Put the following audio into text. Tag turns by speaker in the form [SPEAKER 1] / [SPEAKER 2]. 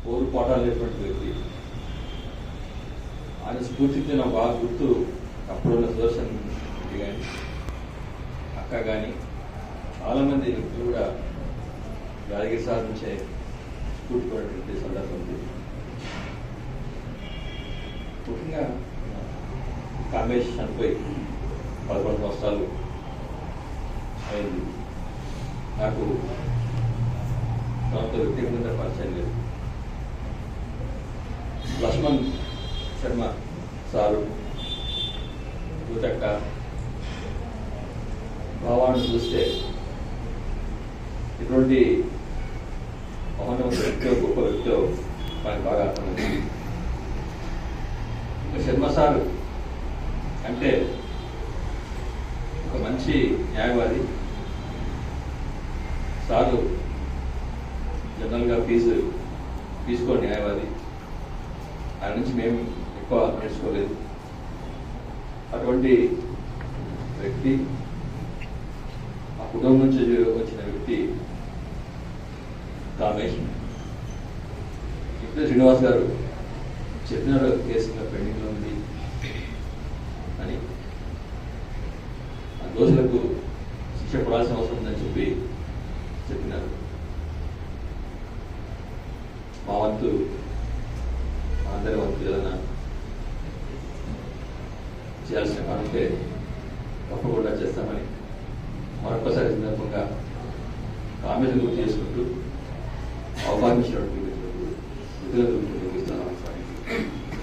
[SPEAKER 1] పోరు పోటాలేటువంటి వ్యక్తి. ఆయన స్ఫూర్తితో నాకు బాగా గుర్తు అప్పుడున్న సుదర్శన్ రెడ్డి కానీ అక్క కానీ చాలామంది వ్యక్తులు కూడా యాదగిరి సార్ నుంచే స్ఫూర్తిపడినటువంటి సందర్భం ఉంది. ముఖ్యంగా కాంగ్రెస్ చనిపోయి 11 సంవత్సరాలు అయింది. నాకు తనతో వ్యక్తిగతంగా పరిచయం లేదు. లక్ష్మణ్ శర్మ సారు, యువతక్క భావాన్ని చూస్తే ఇటువంటి మహోన్నత వ్యక్తితో గొప్ప వ్యక్తితో మనకు బాగా అర్థమైంది. ఇంకా శర్మ సారు అంటే ఒక మంచి న్యాయవాది. సారు జనరల్గా ఫీజు తీసుకో న్యాయవాది. ఆయన నుంచి మేము ఎక్కువ నేర్చుకోలేదు. అటువంటి వ్యక్తి, ఆ కుటుంబం నుంచి వచ్చిన వ్యక్తి కామేష్. ఇప్పుడు శ్రీనివాస్ గారు చెప్పినారు కేసు ఇంకా పెండింగ్లో ఉంది అని. ఆ దోషులకు శిక్ష పడాల్సిన అవసరం ఉందని చెప్పినారు. మా వంతు, అందరి వంతు ఏదైనా చేయాల్సిన పని ఉంటే తప్పకుండా చేస్తామని మరొకసారి సందర్భంగా కామెంట్లు గుర్తు చేసుకుంటూ అవకాశం ఇచ్చినటువంటి